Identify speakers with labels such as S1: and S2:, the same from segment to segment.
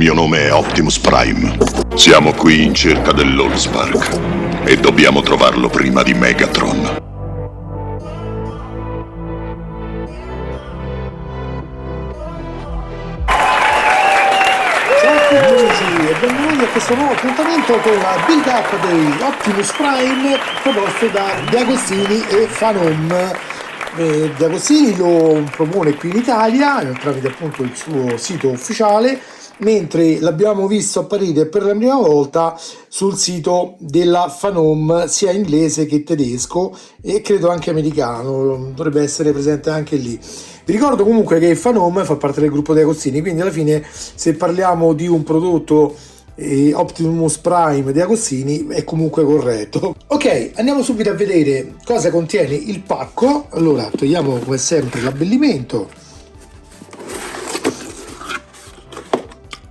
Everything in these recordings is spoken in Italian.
S1: mio nome è Optimus Prime. Siamo qui in cerca dell'Allspark e dobbiamo trovarlo prima di Megatron.
S2: E benvenuti a questo nuovo appuntamento con la build up dei Optimus Prime proposto da D'Agostini e Phanom. D'Agostini lo propone qui in Italia tramite appunto il suo sito ufficiale, mentre l'abbiamo visto apparire per la prima volta sul sito della Phanom, sia inglese che tedesco e credo anche americano, dovrebbe essere presente anche lì. Vi ricordo comunque che Phanom fa parte del gruppo De Agostini, quindi alla fine se parliamo di un prodotto Optimus Prime De Agostini è comunque corretto. Ok, andiamo subito a vedere cosa contiene il pacco. Allora togliamo come sempre l'abbellimento.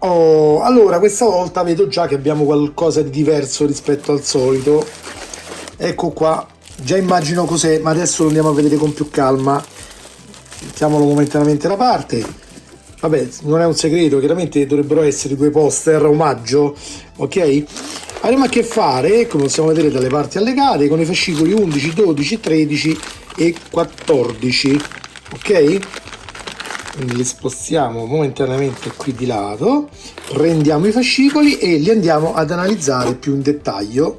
S2: Oh, allora questa volta vedo già che abbiamo qualcosa di diverso rispetto al solito. Ecco qua, già immagino cos'è, ma adesso lo andiamo a vedere con più calma. Mettiamolo momentaneamente da parte. Vabbè, non è un segreto, chiaramente dovrebbero essere due poster omaggio, ok? Avremo a che fare, come possiamo vedere dalle parti allegate, con i fascicoli 11, 12, 13 e 14, ok? Quindi li spostiamo momentaneamente qui di lato, prendiamo i fascicoli e li andiamo ad analizzare più in dettaglio.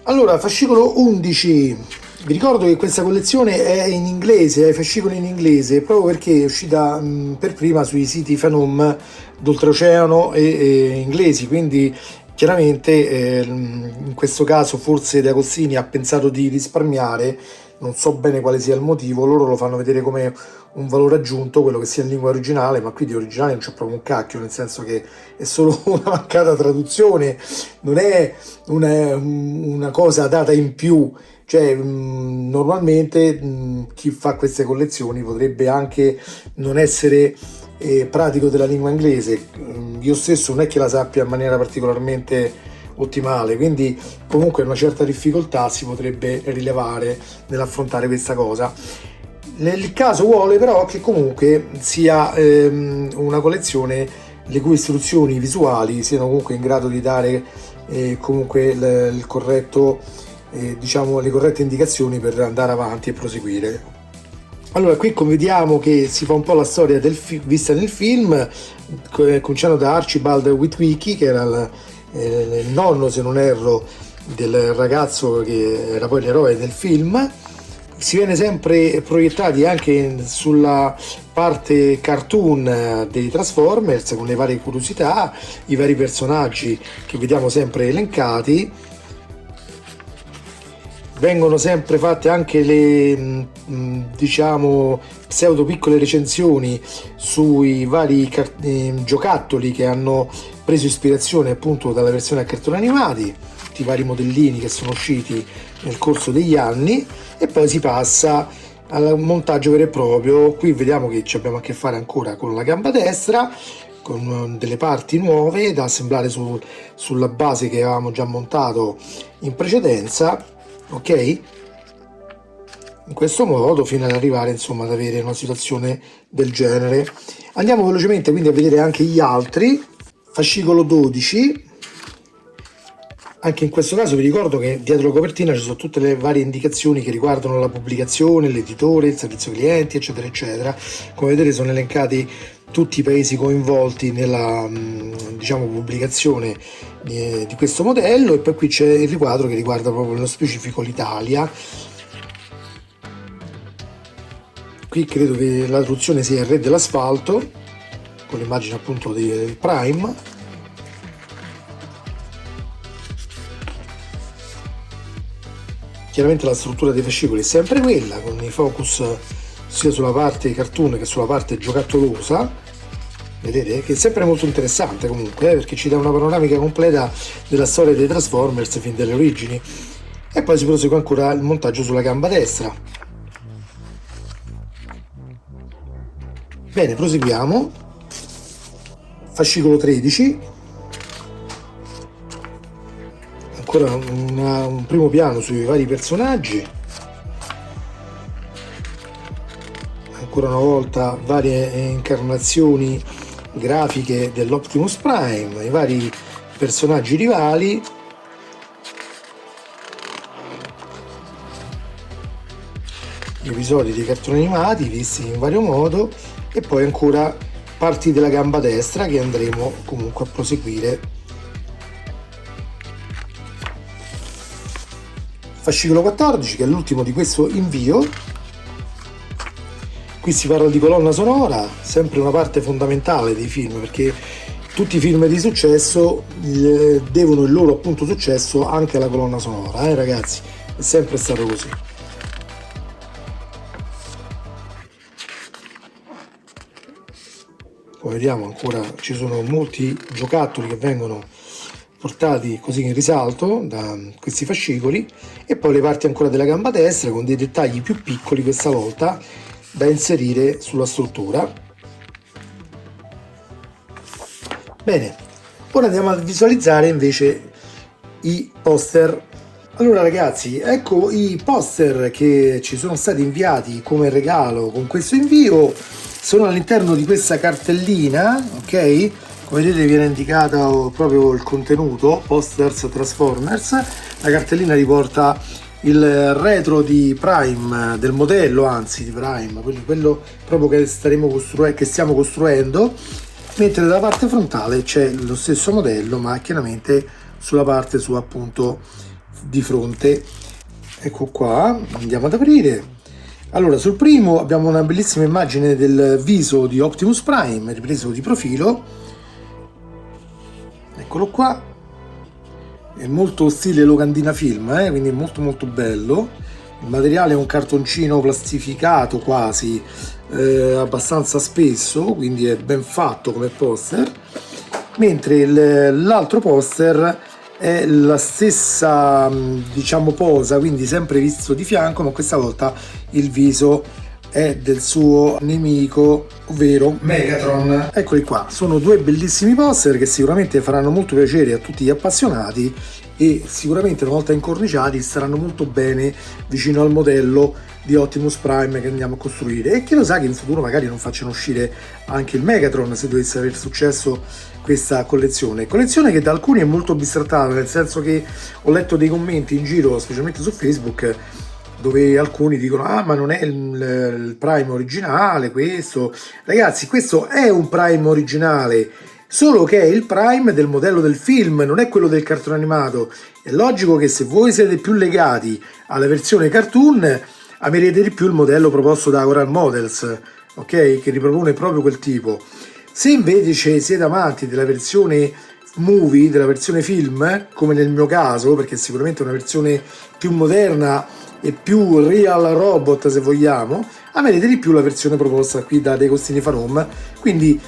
S2: Allora, fascicolo 11. Vi ricordo che questa collezione è in inglese, è fascicoli in inglese, proprio perché è uscita per prima sui siti Phanom d'oltreoceano e inglesi, quindi chiaramente in questo caso forse De Agostini ha pensato di risparmiare, non so bene quale sia il motivo, loro lo fanno vedere come un valore aggiunto quello che sia in lingua originale, ma qui di originale non c'è proprio un cacchio, nel senso che è solo una mancata traduzione, non è una cosa data in più. Cioè, normalmente chi fa queste collezioni potrebbe anche non essere pratico della lingua inglese. Io stesso non è che la sappia in maniera particolarmente ottimale, quindi comunque una certa difficoltà si potrebbe rilevare nell'affrontare questa cosa. Il caso vuole però che comunque sia una collezione le cui istruzioni visuali siano comunque in grado di dare comunque il corretto diciamo le corrette indicazioni per andare avanti e proseguire. Allora qui come vediamo che si fa un po' la storia vista nel film, cominciando da Archibald Witwicky, che era il nonno, se non erro, del ragazzo che era poi l'eroe del film. Si viene sempre proiettati anche sulla parte cartoon dei Transformers con le varie curiosità, i vari personaggi che vediamo sempre elencati. Vengono sempre fatte anche le diciamo pseudo piccole recensioni sui vari giocattoli che hanno preso ispirazione appunto dalla versione a cartoni animati, tutti i vari modellini che sono usciti nel corso degli anni, e poi si passa al montaggio vero e proprio. Qui vediamo che ci abbiamo a che fare ancora con la gamba destra, con delle parti nuove da assemblare sulla base che avevamo già montato in precedenza. Ok, in questo modo fino ad arrivare insomma ad avere una situazione del genere. Andiamo velocemente quindi a vedere anche gli altri. Fascicolo 12, anche in questo caso vi ricordo che dietro la copertina ci sono tutte le varie indicazioni che riguardano la pubblicazione, l'editore, il servizio clienti, eccetera eccetera. Come vedete sono elencati tutti i paesi coinvolti nella diciamo pubblicazione di questo modello, e poi qui c'è il riquadro che riguarda proprio nello specifico l'Italia. Qui credo che la traduzione sia il re dell'asfalto, con l'immagine appunto del Prime. Chiaramente la struttura dei fascicoli è sempre quella, con i focus sia sulla parte cartoon che sulla parte giocattolosa. Vedete che è sempre molto interessante comunque, perché ci dà una panoramica completa della storia dei Transformers fin dalle origini. E poi si prosegue ancora il montaggio sulla gamba destra. Bene, proseguiamo. Fascicolo 13, ancora un primo piano sui vari personaggi. Ancora una volta varie incarnazioni grafiche dell'Optimus Prime, i vari personaggi rivali, gli episodi dei cartoni animati visti in vario modo, e poi ancora parti della gamba destra che andremo comunque a proseguire. Fascicolo 14, che è l'ultimo di questo invio. Qui si parla di colonna sonora, sempre una parte fondamentale dei film, perché tutti i film di successo devono il loro appunto successo anche alla colonna sonora, ragazzi, è sempre stato così. Come vediamo ancora ci sono molti giocattoli che vengono portati così in risalto da questi fascicoli, e poi le parti ancora della gamba destra con dei dettagli più piccoli questa volta da inserire sulla struttura. Bene, ora andiamo a visualizzare invece i poster. Allora ragazzi, ecco i poster che ci sono stati inviati come regalo con questo invio. Sono all'interno di questa cartellina, ok? Come vedete viene indicato proprio il contenuto, Posters Transformers. La cartellina riporta il retro di Prime, del modello anzi di Prime, quello proprio che stiamo costruendo, mentre dalla parte frontale c'è lo stesso modello ma chiaramente sulla parte sua appunto di fronte. Ecco qua, andiamo ad aprire. Allora, sul primo abbiamo una bellissima immagine del viso di Optimus Prime ripreso di profilo, eccolo qua, è molto stile locandina film, quindi è molto molto bello. Il materiale è un cartoncino plastificato quasi, abbastanza spesso, quindi è ben fatto come poster, mentre l'altro poster è la stessa diciamo posa, quindi sempre visto di fianco, ma questa volta il viso è del suo nemico, ovvero Megatron. Eccoli qua, sono due bellissimi poster che sicuramente faranno molto piacere a tutti gli appassionati e sicuramente una volta incorniciati staranno molto bene vicino al modello di Optimus Prime che andiamo a costruire, e chi lo sa che in futuro magari non facciano uscire anche il Megatron se dovesse aver successo questa collezione che da alcuni è molto bistrattata, nel senso che ho letto dei commenti in giro, specialmente su Facebook, dove alcuni dicono ma non è il Prime originale questo. Ragazzi, questo è un Prime originale, solo che è il Prime del modello del film, non è quello del cartone animato. È logico che se voi siete più legati alla versione cartoon amerete di più il modello proposto da Coral Models, ok, che ripropone proprio quel tipo. Se invece siete amanti della versione movie, della versione film, come nel mio caso, perché sicuramente è una versione più moderna e più real robot se vogliamo, avrete di più la versione proposta qui da Decostini Phanom. Quindi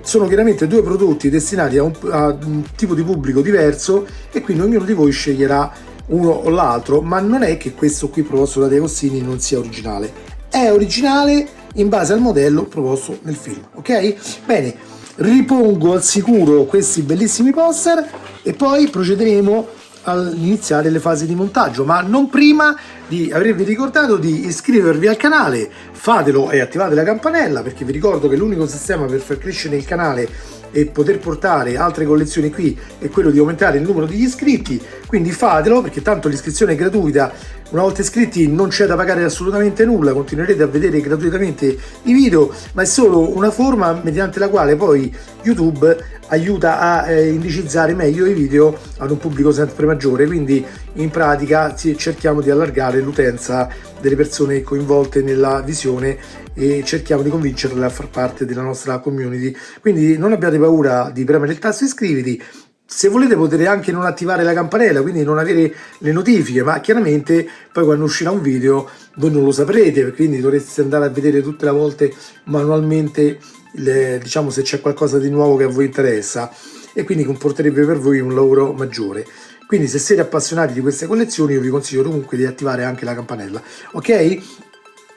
S2: sono chiaramente due prodotti destinati a un tipo di pubblico diverso, e quindi ognuno di voi sceglierà uno o l'altro, ma non è che questo qui proposto da Decostini non sia originale, è originale in base al modello proposto nel film, ok? Bene, ripongo al sicuro questi bellissimi poster e poi procederemo all'iniziare le fasi di montaggio, ma non prima di avervi ricordato di iscrivervi al canale. Fatelo e attivate la campanella, perché vi ricordo che l'unico sistema per far crescere il canale e poter portare altre collezioni qui è quello di aumentare il numero degli iscritti. Quindi fatelo, perché tanto l'iscrizione è gratuita, una volta iscritti non c'è da pagare assolutamente nulla, continuerete a vedere gratuitamente i video, ma è solo una forma mediante la quale poi YouTube aiuta a indicizzare meglio i video ad un pubblico sempre maggiore. Quindi in pratica cerchiamo di allargare l'utenza delle persone coinvolte nella visione e cerchiamo di convincerle a far parte della nostra community. Quindi non abbiate paura di premere il tasto iscriviti. Se volete potete anche non attivare la campanella, quindi non avere le notifiche, ma chiaramente poi quando uscirà un video voi non lo saprete, quindi dovreste andare a vedere tutte le volte manualmente diciamo se c'è qualcosa di nuovo che a voi interessa, e quindi comporterebbe per voi un lavoro maggiore. Quindi se siete appassionati di queste collezioni io vi consiglio comunque di attivare anche la campanella, ok?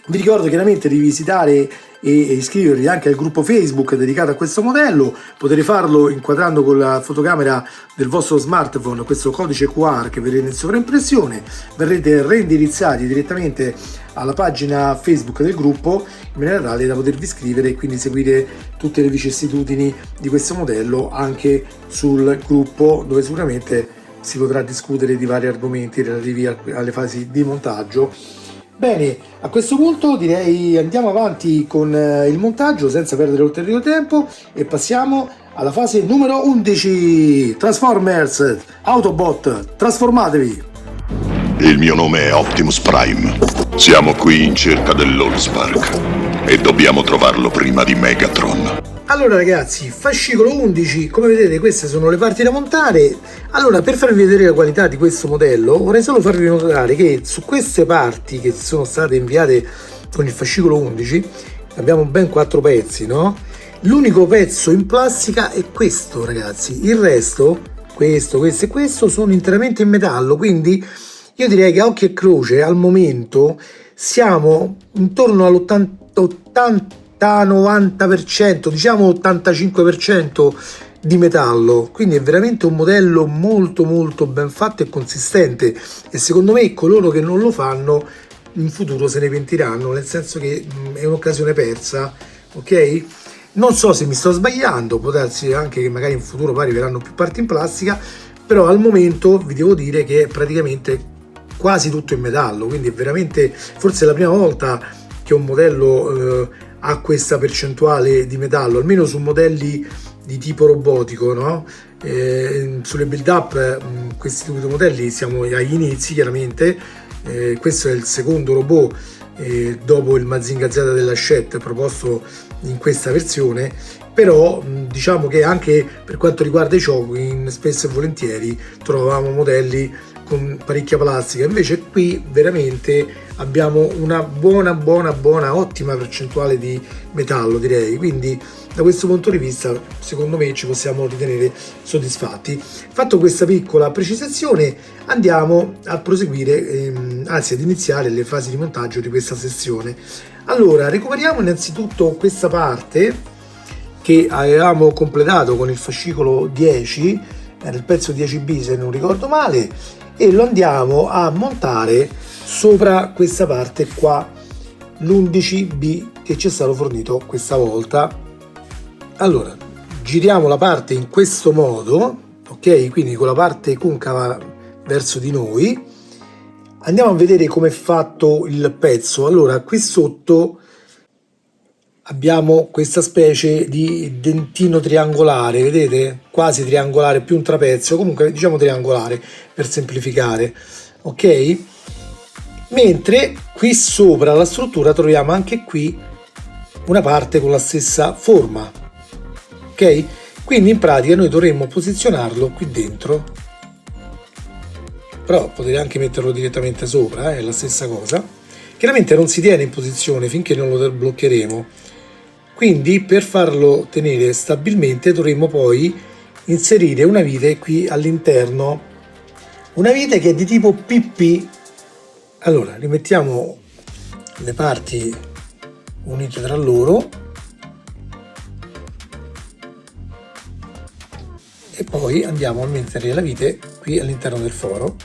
S2: Vi ricordo chiaramente di visitare e iscrivervi anche al gruppo Facebook dedicato a questo modello. Potete farlo inquadrando con la fotocamera del vostro smartphone questo codice QR che vedete in sovraimpressione. Verrete reindirizzati direttamente alla pagina Facebook del gruppo in maniera tale da potervi iscrivere e quindi seguire tutte le vicissitudini di questo modello anche sul gruppo, dove sicuramente si potrà discutere di vari argomenti relativi alle fasi di montaggio. Bene, a questo punto direi andiamo avanti con il montaggio senza perdere ulteriore tempo e passiamo alla fase numero 11. Transformers, Autobot, trasformatevi!
S1: Il mio nome è Optimus Prime. Siamo qui in cerca dell'Allspark e dobbiamo trovarlo prima di Megatron.
S2: Allora ragazzi, fascicolo 11, come vedete queste sono le parti da montare. Allora, per farvi vedere la qualità di questo modello vorrei solo farvi notare che su queste parti che sono state inviate con il fascicolo 11 abbiamo ben 4 pezzi, no? L'unico pezzo in plastica è questo ragazzi, il resto, questo e questo sono interamente in metallo, quindi io direi che a occhio e croce al momento siamo intorno all'80-90%, diciamo 85% di metallo, quindi è veramente un modello molto ben fatto e consistente, e secondo me coloro che non lo fanno in futuro se ne pentiranno, nel senso che è un'occasione persa, ok? Non so se mi sto sbagliando, può darsi anche che magari in futuro poi arriveranno più parti in plastica, però al momento vi devo dire che è praticamente quasi tutto in metallo, quindi è veramente forse la prima volta che un modello ha questa percentuale di metallo, almeno su modelli di tipo robotico, no? Sulle build up questi due modelli siamo agli inizi chiaramente, questo è il secondo robot dopo il Mazinga Z della Hachette proposto in questa versione, però diciamo che anche per quanto riguarda i giochi spesso e volentieri trovavamo modelli con parecchia plastica, invece qui veramente abbiamo una buona ottima percentuale di metallo, direi, quindi da questo punto di vista secondo me ci possiamo ritenere soddisfatti. Fatto questa piccola precisazione andiamo a proseguire, anzi ad iniziare le fasi di montaggio di questa sessione. Allora recuperiamo innanzitutto questa parte che avevamo completato con il fascicolo 10, era il pezzo 10B se non ricordo male, e lo andiamo a montare sopra questa parte qua, l'11B che ci è stato fornito questa volta. Allora giriamo la parte in questo modo, ok, quindi con la parte concava verso di noi. Andiamo a vedere come è fatto il pezzo. Allora qui sotto abbiamo questa specie di dentino triangolare, vedete? Quasi triangolare, più un trapezio, comunque diciamo triangolare per semplificare, ok? Mentre qui sopra la struttura troviamo anche qui una parte con la stessa forma, ok? Quindi in pratica noi dovremmo posizionarlo qui dentro, però potete anche metterlo direttamente sopra, è la stessa cosa. Chiaramente non si tiene in posizione finché non lo bloccheremo, quindi per farlo tenere stabilmente dovremo poi inserire una vite qui all'interno, una vite che è di tipo PP. Allora rimettiamo le parti unite tra loro e poi andiamo a mettere la vite qui all'interno del foro.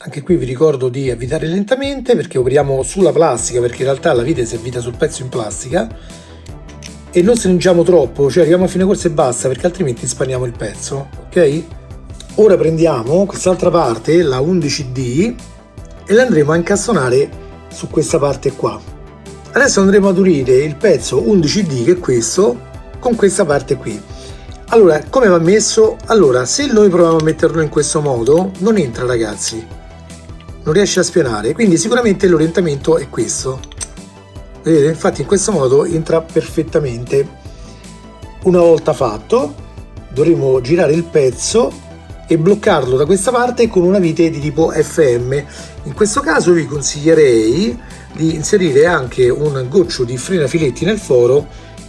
S2: Anche qui vi ricordo di avvitare lentamente perché operiamo sulla plastica, perché in realtà la vite si avvita sul pezzo in plastica, e non stringiamo troppo, cioè arriviamo a fine corsa e basta, perché altrimenti spaniamo il pezzo, ok? Ora prendiamo quest'altra parte, la 11D, e la andremo a incastonare su questa parte qua. Adesso andremo ad unire il pezzo 11D, che è questo, con questa parte qui. Allora, come va messo? Allora, se noi proviamo a metterlo in questo modo, non entra ragazzi, non riesce a spianare, quindi sicuramente l'orientamento è questo. Vedete, infatti in questo modo entra perfettamente. Una volta fatto dovremo girare il pezzo e bloccarlo da questa parte con una vite di tipo FM. In questo caso vi consiglierei di inserire anche un goccio di frenafiletti nel foro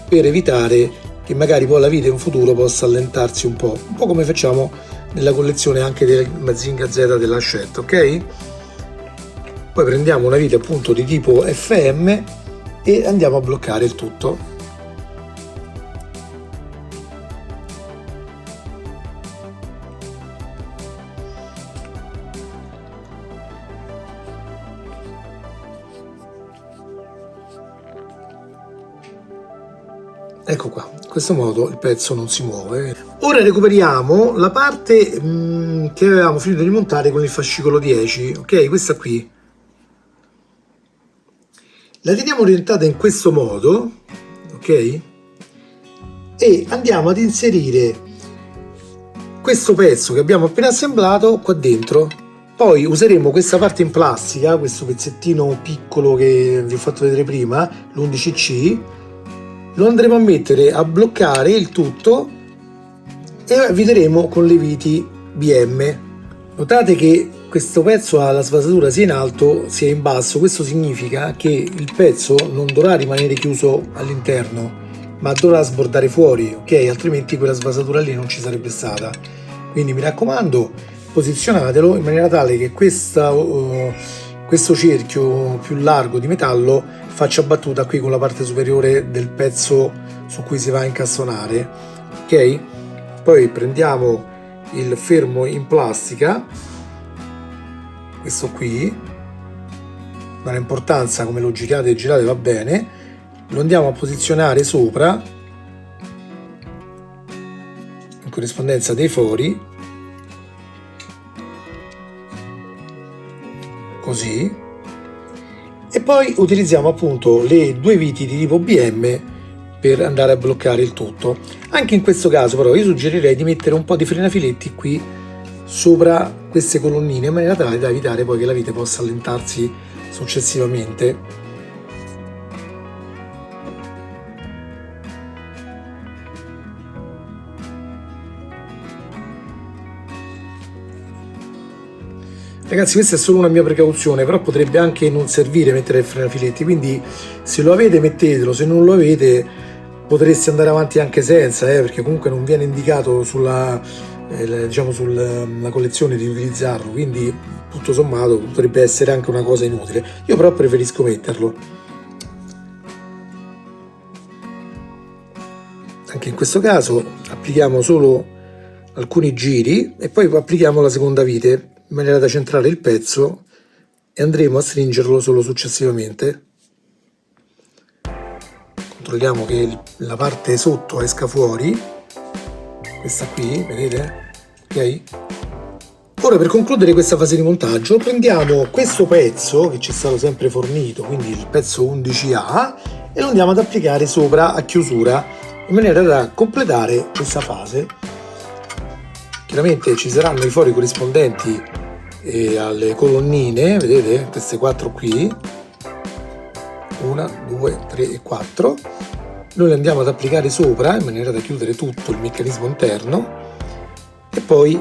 S2: per evitare che magari poi la vite in futuro possa allentarsi un po' come facciamo nella collezione anche del Mazinga Z della Scelta, ok? Poi prendiamo una vite appunto di tipo FM e andiamo a bloccare il tutto. Ecco qua, in questo modo il pezzo non si muove. Ora recuperiamo la parte che avevamo finito di montare con il fascicolo 10, ok? Questa qui. La teniamo orientata in questo modo, ok? E andiamo ad inserire questo pezzo che abbiamo appena assemblato qua dentro. Poi useremo questa parte in plastica, questo pezzettino piccolo che vi ho fatto vedere prima, l'11C. Lo andremo a mettere a bloccare il tutto e avviteremo con le viti BM. Notate che questo pezzo ha la sfasatura sia in alto sia in basso. Questo significa che il pezzo non dovrà rimanere chiuso all'interno, ma dovrà sbordare fuori, ok? Altrimenti quella sfasatura lì non ci sarebbe stata. Quindi mi raccomando, posizionatelo in maniera tale che questo cerchio più largo di metallo faccia battuta qui con la parte superiore del pezzo su cui si va a incastonare, ok? Poi prendiamo il fermo in plastica, questo qui, non ha importanza come lo girate e girate, va bene, lo andiamo a posizionare sopra in corrispondenza dei fori, così. E poi utilizziamo appunto le due viti di tipo BM per andare a bloccare il tutto. Anche in questo caso però io suggerirei di mettere un po' di frenafiletti qui sopra queste colonnine in maniera tale da evitare poi che la vite possa allentarsi successivamente. Ragazzi, questa è solo una mia precauzione, però potrebbe anche non servire mettere il frenafiletti, quindi se lo avete mettetelo, se non lo avete potreste andare avanti anche senza, perché comunque non viene indicato sulla collezione di utilizzarlo, quindi tutto sommato potrebbe essere anche una cosa inutile. Io però preferisco metterlo. Anche in questo caso applichiamo solo alcuni giri e poi applichiamo la seconda vite in maniera da centrare il pezzo e andremo a stringerlo solo successivamente. Controlliamo che la parte sotto esca fuori, questa qui, vedete? Ok? Ora, per concludere questa fase di montaggio, prendiamo questo pezzo che ci è stato sempre fornito, quindi il pezzo 11A, e lo andiamo ad applicare sopra a chiusura in maniera da completare questa fase. Chiaramente ci saranno i fori corrispondenti alle colonnine, vedete? Queste 4 qui, 1, 2, 3 e 4. Noi le andiamo ad applicare sopra in maniera da chiudere tutto il meccanismo interno e poi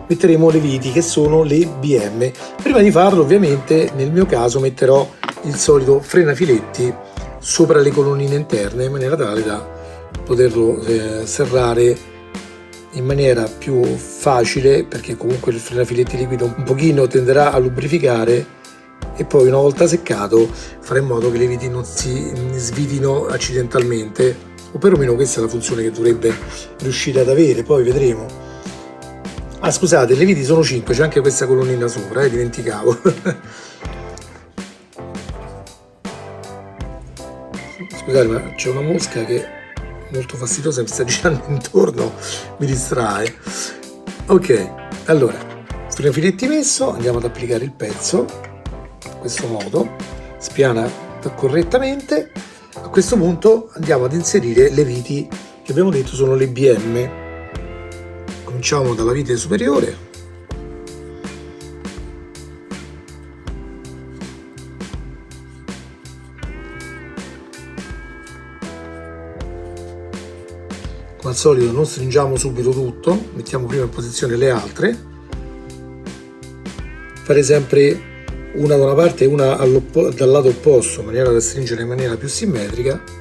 S2: metteremo le viti che sono le BM. Prima di farlo, ovviamente, nel mio caso metterò il solito frenafiletti sopra le colonnine interne in maniera tale da poterlo serrare in maniera più facile, perché comunque il frenafiletti liquido un pochino tenderà a lubrificare e poi una volta seccato fare in modo che le viti non si svitino accidentalmente, o perlomeno questa è la funzione che dovrebbe riuscire ad avere, poi vedremo. Ah, scusate, le viti sono 5, c'è anche questa colonnina sopra, dimenticavo. Scusate, ma c'è una mosca che molto fastidiosa mi sta girando intorno, mi distrae. Ok, allora, frenafiletti messo, andiamo ad applicare il pezzo in questo modo, spiana correttamente. A questo punto andiamo ad inserire le viti che abbiamo detto sono le BM. Cominciamo dalla vite superiore. Come al solito non stringiamo subito tutto, mettiamo prima in posizione le altre, fare sempre una da una parte e una dal lato opposto in maniera da stringere in maniera più simmetrica.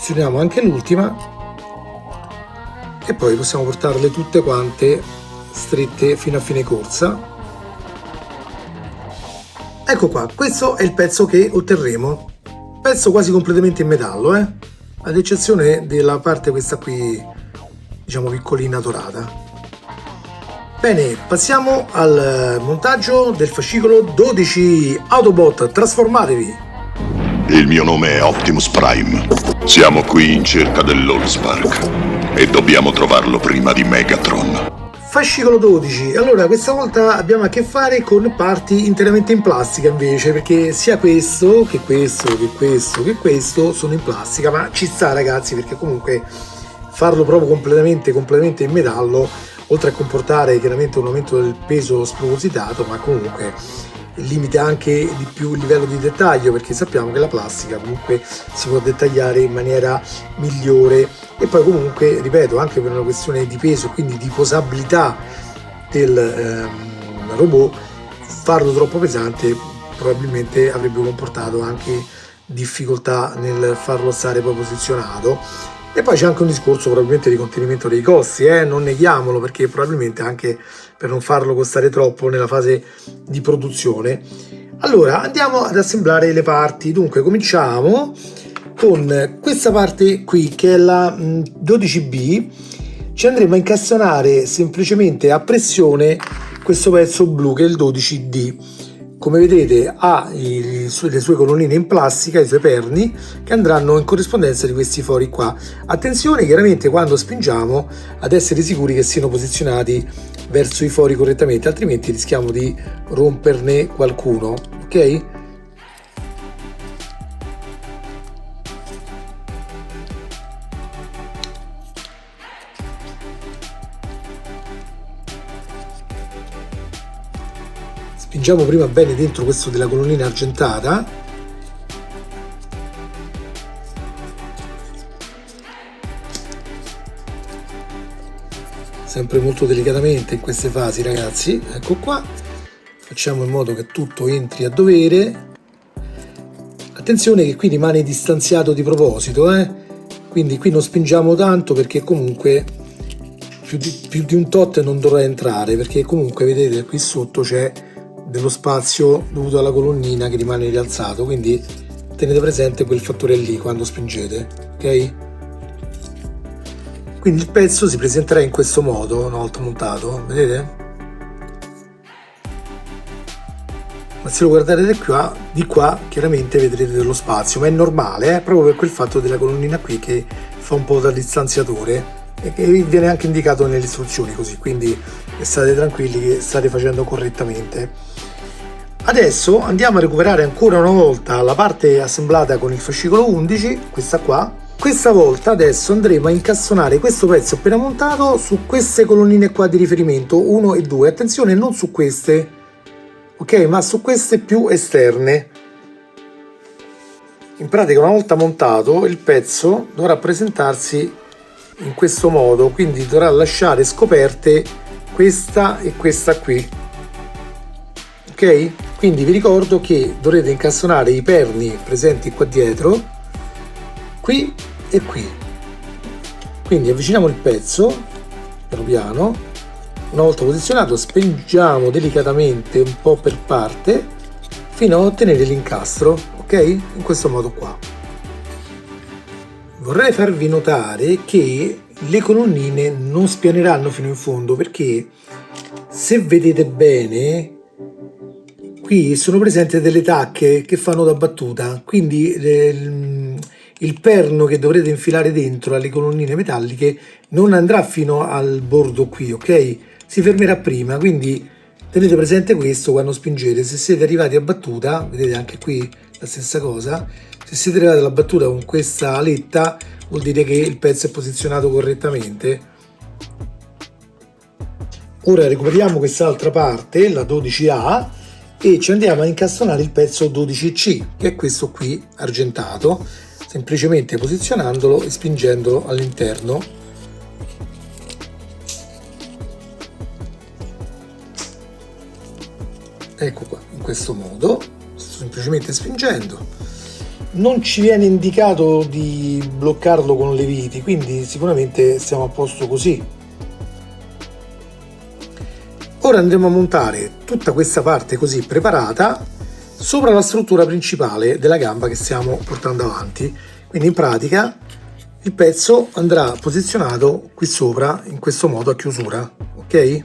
S2: posizioniamo anche l'ultima e poi possiamo portarle tutte quante strette fino a fine corsa. Ecco qua, questo è il pezzo che otterremo, pezzo quasi completamente in metallo, ad eccezione della parte questa qui, diciamo piccolina dorata. Bene, passiamo al montaggio del fascicolo 12. Autobot, trasformatevi!
S1: Il mio nome è Optimus Prime. Siamo qui in cerca dell'Allspark e dobbiamo trovarlo prima di Megatron.
S2: Fascicolo 12. Allora, questa volta abbiamo a che fare con parti interamente in plastica invece, perché sia questo che questo che questo che questo sono in plastica, ma ci sta ragazzi, perché comunque farlo proprio completamente in metallo, oltre a comportare chiaramente un aumento del peso spropositato, ma comunque limita anche di più il livello di dettaglio, perché sappiamo che la plastica comunque si può dettagliare in maniera migliore. E poi comunque, ripeto, anche per una questione di peso, quindi di posabilità del robot, farlo troppo pesante probabilmente avrebbe comportato anche difficoltà nel farlo stare poi posizionato. E poi c'è anche un discorso probabilmente di contenimento dei costi, non neghiamolo, perché probabilmente anche per non farlo costare troppo nella fase di produzione. Allora andiamo ad assemblare le parti. Dunque cominciamo con questa parte qui che è la 12B. Ci andremo a incastonare semplicemente a pressione questo pezzo blu che è il 12D. Come vedete ha le sue colonnine in plastica, i suoi perni che andranno in corrispondenza di questi fori qua. Attenzione chiaramente quando spingiamo ad essere sicuri che siano posizionati verso i fori correttamente, altrimenti rischiamo di romperne qualcuno, ok? Spingiamo prima bene dentro questo della colonnina argentata. Sempre molto delicatamente in queste fasi ragazzi, ecco qua. Facciamo in modo che tutto entri a dovere. Attenzione che qui rimane distanziato di proposito, quindi qui non spingiamo tanto, perché comunque più di un tot non dovrà entrare, perché comunque vedete qui sotto c'è dello spazio dovuto alla colonnina che rimane rialzato, quindi tenete presente quel fattore lì quando spingete, ok? Quindi il pezzo si presenterà in questo modo una volta montato, vedete? Ma se lo guardate di qua chiaramente vedrete dello spazio, ma è normale, proprio per quel fatto della colonnina qui che fa un po' da distanziatore e che viene anche indicato nelle istruzioni così, quindi state tranquilli che state facendo correttamente. Adesso andiamo a recuperare ancora una volta la parte assemblata con il fascicolo 11, questa qua. Questa volta adesso andremo a incastonare questo pezzo appena montato su queste colonnine qua di riferimento 1 e 2, attenzione non su queste, ok, ma su queste più esterne. In pratica una volta montato il pezzo dovrà presentarsi in questo modo, quindi dovrà lasciare scoperte questa e questa qui, ok? Quindi vi ricordo che dovrete incastonare i perni presenti qua dietro, qui e qui. Quindi avviciniamo il pezzo piano piano, una volta posizionato spingiamo delicatamente un po' per parte fino a ottenere l'incastro, ok? In questo modo qua. Vorrei farvi notare che le colonnine non spianeranno fino in fondo, perché se vedete bene qui sono presenti delle tacche che fanno da battuta, quindi il perno che dovrete infilare dentro alle colonnine metalliche non andrà fino al bordo qui, ok? Si fermerà prima, quindi tenete presente questo quando spingete. Se siete arrivati a battuta, vedete anche qui la stessa cosa, se siete arrivati alla battuta con questa aletta vuol dire che il pezzo è posizionato correttamente. Ora recuperiamo quest'altra parte, la 12A, e ci andiamo a incastonare il pezzo 12C, che è questo qui argentato, semplicemente posizionandolo e spingendolo all'interno. Ecco qua, in questo modo, semplicemente spingendo. non ci viene indicato di bloccarlo con le viti, quindi sicuramente siamo a posto così. Ora andremo a montare tutta questa parte così preparata sopra la struttura principale della gamba che stiamo portando avanti. Quindi in pratica il pezzo andrà posizionato qui sopra in questo modo a chiusura, ok?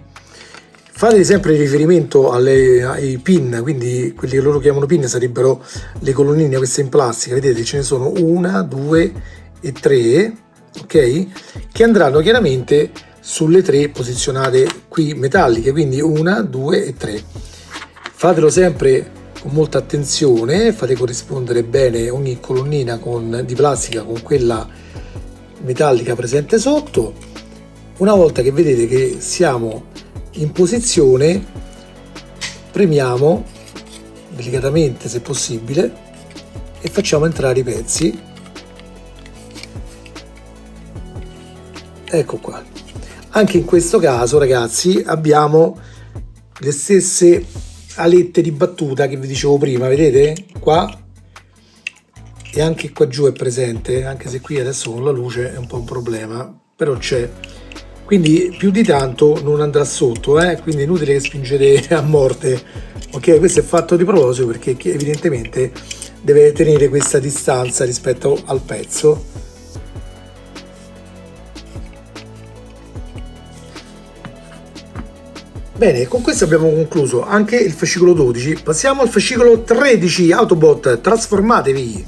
S2: Fate sempre riferimento ai pin, quindi quelli che loro chiamano pin sarebbero le colonnine queste in plastica, vedete ce ne sono una, due e tre, ok? Che andranno chiaramente sulle tre posizionate qui metalliche, quindi una, due e tre. Fatelo sempre con molta attenzione, fate corrispondere bene ogni colonnina di plastica con quella metallica presente sotto. Una volta che vedete che siamo in posizione, premiamo delicatamente se possibile e facciamo entrare i pezzi. Ecco qua. Anche in questo caso, ragazzi, abbiamo le stesse alette di battuta che vi dicevo prima, vedete? Qua e anche qua giù è presente, anche se qui adesso con la luce è un po' un problema, però c'è. Quindi più di tanto non andrà sotto, quindi è inutile che spingete a morte, ok? Questo è fatto di proposito perché evidentemente deve tenere questa distanza rispetto al pezzo. Bene, con questo abbiamo concluso anche il fascicolo 12, passiamo al fascicolo 13, Autobot, trasformatevi!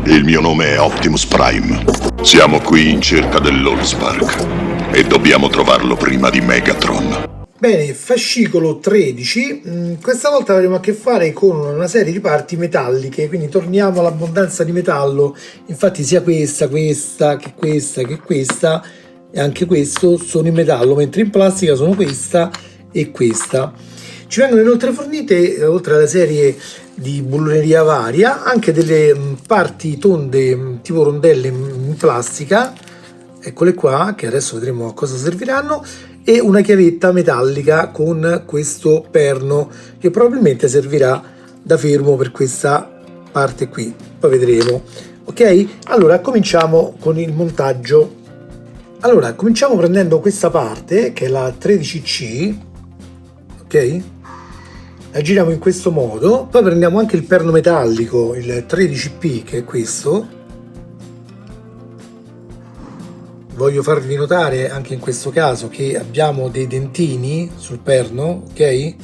S1: Il mio nome è Optimus Prime. Siamo qui in cerca dell'Allspark e dobbiamo trovarlo prima di Megatron.
S2: Bene, fascicolo 13, questa volta avremo a che fare con una serie di parti metalliche, quindi torniamo all'abbondanza di metallo, infatti sia questa che questa e anche questo sono in metallo, mentre in plastica sono questa e questa. Ci vengono inoltre fornite, oltre alla serie di bulloneria varia, anche delle parti tonde tipo rondelle in plastica, eccole qua, che adesso vedremo a cosa serviranno, e una chiavetta metallica con questo perno che probabilmente servirà da fermo per questa parte qui, poi vedremo. Ok, allora cominciamo con il montaggio. Allora cominciamo prendendo questa parte che è la 13C, ok? La giriamo in questo modo, poi prendiamo anche il perno metallico, il 13P, che è questo. Voglio farvi notare anche in questo caso che abbiamo dei dentini sul perno, ok? E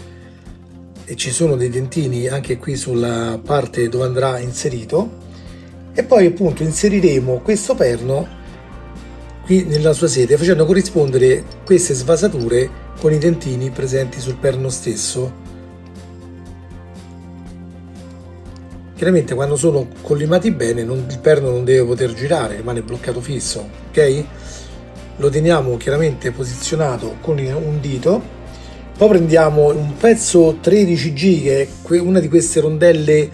S2: ci sono dei dentini anche qui sulla parte dove andrà inserito. E poi appunto inseriremo questo perno qui nella sua sede, facendo corrispondere queste svasature con i dentini presenti sul perno stesso. Chiaramente quando sono collimati bene il perno non deve poter girare, rimane bloccato fisso, ok? Lo teniamo chiaramente posizionato con un dito, poi prendiamo un pezzo 13G che è una di queste rondelle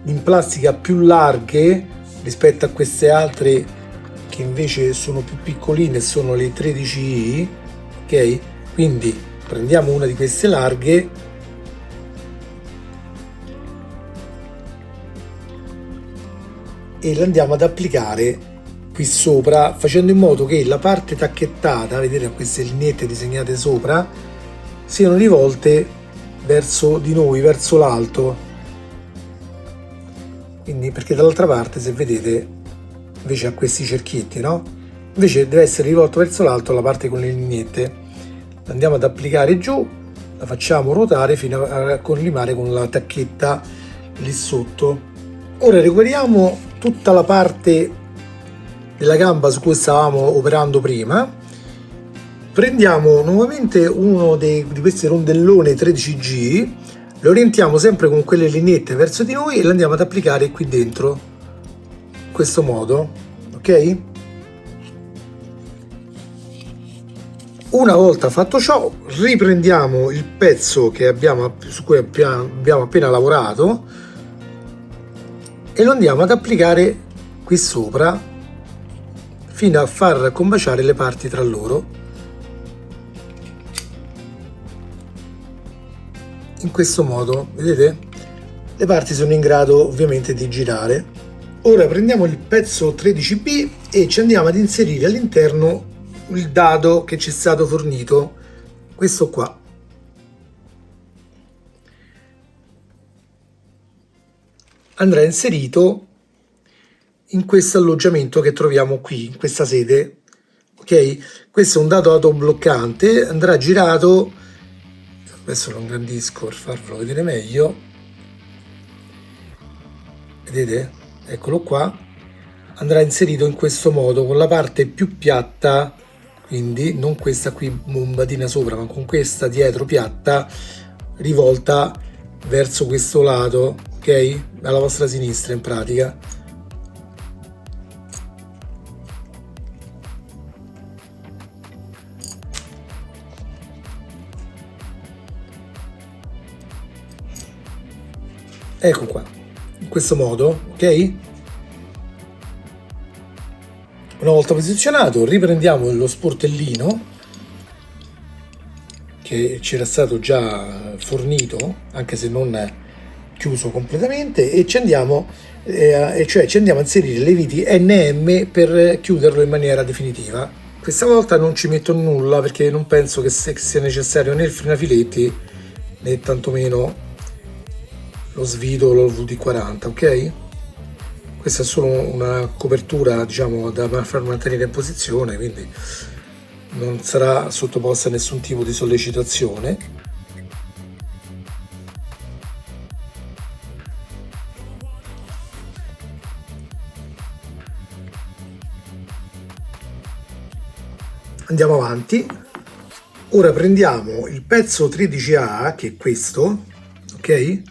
S2: in plastica più larghe rispetto a queste altre che invece sono più piccoline, sono le 13I, ok? Quindi prendiamo una di queste larghe e la andiamo ad applicare qui sopra, facendo in modo che la parte tacchettata, vedete queste lineette disegnate sopra, siano rivolte verso di noi, verso l'alto. Quindi perché dall'altra parte, se vedete, invece ha questi cerchietti, no? Invece deve essere rivolto verso l'alto la parte con le lineette. La andiamo ad applicare giù, la facciamo ruotare fino a collimare con la tacchetta lì sotto. Ora recuperiamo tutta la parte della gamba su cui stavamo operando prima, prendiamo nuovamente uno di questi rondellone 13G, lo orientiamo sempre con quelle lineette verso di noi e lo andiamo ad applicare qui dentro, in questo modo, ok? Una volta fatto ciò, riprendiamo il pezzo su cui abbiamo appena lavorato e lo andiamo ad applicare qui sopra fino a far combaciare le parti tra loro in questo modo. Vedete? Le parti sono in grado ovviamente di girare. Ora prendiamo il pezzo 13B e ci andiamo ad inserire all'interno il dado che ci è stato fornito, questo qua. Andrà inserito in questo alloggiamento che troviamo qui, in questa sede. Ok? Questo è un dado autobloccante, andrà girato, adesso lo ingrandisco per farvelo vedere meglio, vedete? Eccolo qua, andrà inserito in questo modo con la parte più piatta, quindi non questa qui bombatina sopra, ma con questa dietro piatta rivolta verso questo lato, ok? Alla vostra sinistra in pratica. Ecco qua, in questo modo, ok? Una volta posizionato, riprendiamo lo sportellino che ci era stato già fornito, anche se non chiuso completamente, e ci andiamo, ci andiamo a inserire le viti NM per chiuderlo in maniera definitiva. Questa volta non ci metto nulla perché non penso che sia necessario né il frenafiletti né tantomeno lo svito o lo VD40, ok? Questa è solo una copertura, diciamo, da far mantenere in posizione, quindi non sarà sottoposta a nessun tipo di sollecitazione. Andiamo avanti. Ora prendiamo il pezzo 13A, che è questo, ok?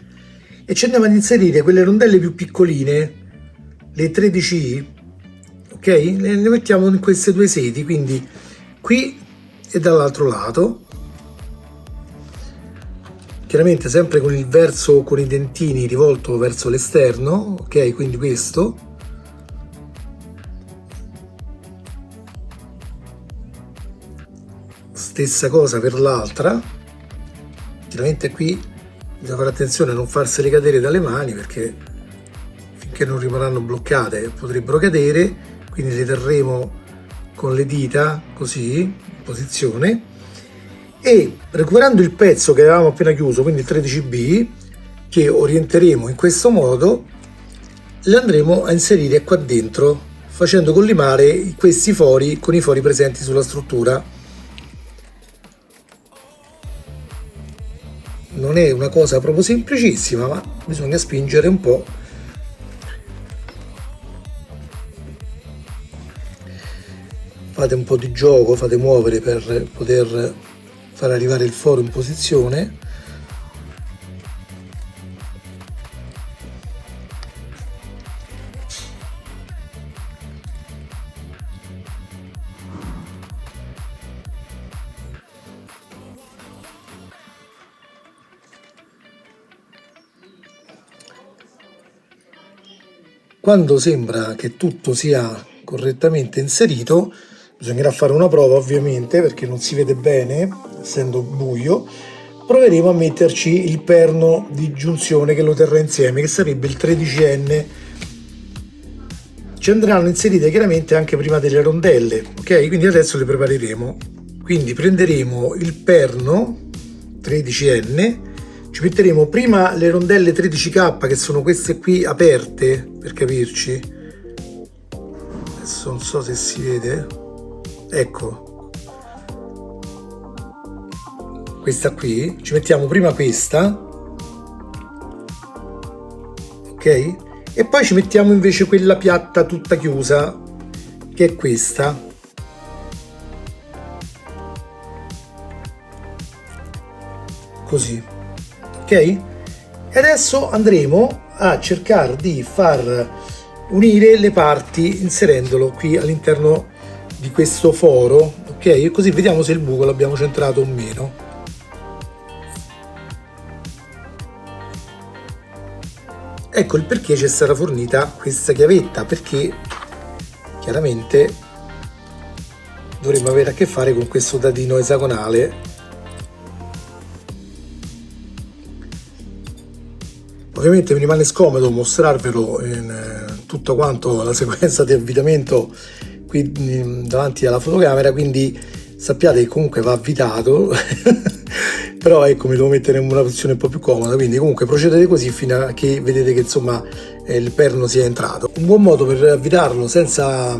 S2: E ci andiamo ad inserire quelle rondelle più piccoline, le 13i, ok? Le mettiamo in queste due sedi, quindi qui e dall'altro lato, chiaramente sempre con il verso con i dentini rivolto verso l'esterno, ok? Quindi questo, stessa cosa per l'altra, chiaramente qui bisogna fare attenzione a non farsele cadere dalle mani perché finché non rimarranno bloccate potrebbero cadere, quindi le terremo con le dita così in posizione e recuperando il pezzo che avevamo appena chiuso, quindi il 13B, che orienteremo in questo modo, le andremo a inserire qua dentro facendo collimare questi fori con i fori presenti sulla struttura. Non è una cosa proprio semplicissima, ma bisogna spingere un po'. Fate un po' di gioco, fate muovere per poter far arrivare il foro in posizione. Quando sembra che tutto sia correttamente inserito, bisognerà fare una prova ovviamente perché non si vede bene, essendo buio. Proveremo a metterci il perno di giunzione che lo terrà insieme, che sarebbe il 13N. Ci andranno inserite chiaramente anche prima delle rondelle, ok? Quindi adesso le prepareremo. Quindi prenderemo il perno 13N, ci metteremo prima le rondelle 13K, che sono queste qui aperte, per capirci. Adesso non so se si vede. Ecco. Questa qui. Ci mettiamo prima questa. Ok? E poi ci mettiamo invece quella piatta tutta chiusa, che è questa. Così. Ok? E adesso andremo a cercare di far unire le parti inserendolo qui all'interno di questo foro, ok? E così vediamo se il buco l'abbiamo centrato o meno. Ecco il perché ci è stata fornita questa chiavetta, perché chiaramente dovremmo avere a che fare con questo dadino esagonale. Ovviamente mi rimane scomodo mostrarvelo in tutto quanto la sequenza di avvitamento qui davanti alla fotocamera, quindi sappiate che comunque va avvitato però ecco, mi devo mettere in una posizione un po' più comoda, quindi comunque procedete così fino a che vedete che insomma il perno sia entrato. Un buon modo per avvitarlo senza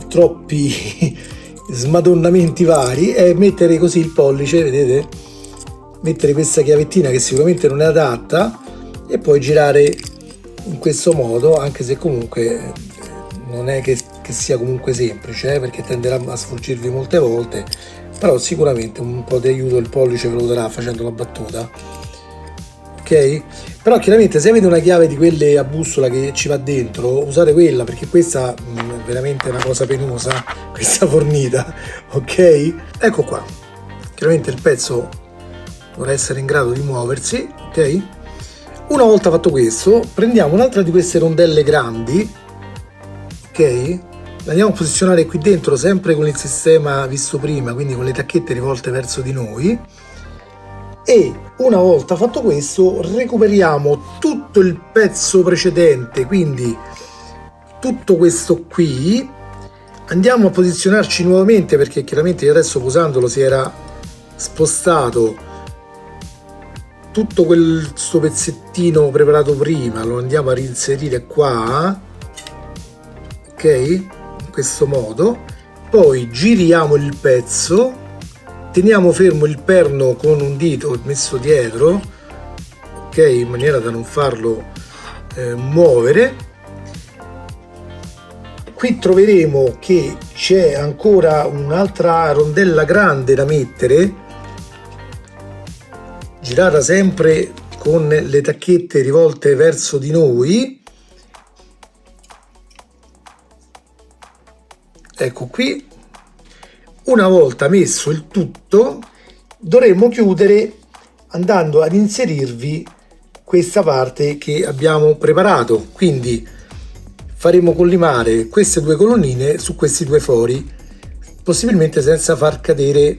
S2: troppi smadonnamenti vari è mettere così il pollice, vedete? Mettere questa chiavettina che sicuramente non è adatta e poi girare in questo modo, anche se comunque non è che sia comunque semplice, perché tenderà a sfuggirvi molte volte, però sicuramente un po' di aiuto il pollice ve lo darà facendo la battuta, ok? Però chiaramente se avete una chiave di quelle a bussola che ci va dentro, usate quella, perché questa è veramente una cosa penosa, questa fornita, ok? Ecco qua, chiaramente il pezzo dovrà essere in grado di muoversi, ok? Una volta fatto questo, prendiamo un'altra di queste rondelle grandi, ok? La andiamo a posizionare qui dentro sempre con il sistema visto prima, quindi con le tacchette rivolte verso di noi, e una volta fatto questo recuperiamo tutto il pezzo precedente, quindi tutto questo qui, andiamo a posizionarci nuovamente, perché chiaramente io adesso posandolo si era spostato tutto questo pezzettino preparato prima, lo andiamo a reinserire qua, ok, in questo modo, poi giriamo il pezzo, teniamo fermo il perno con un dito messo dietro, ok, in maniera da non farlo muovere. Qui troveremo che c'è ancora un'altra rondella grande da mettere, girata sempre con le tacchette rivolte verso di noi. Ecco qui. Una volta messo il tutto dovremo chiudere andando ad inserirvi questa parte che abbiamo preparato, quindi faremo collimare queste due colonnine su questi due fori, possibilmente senza far cadere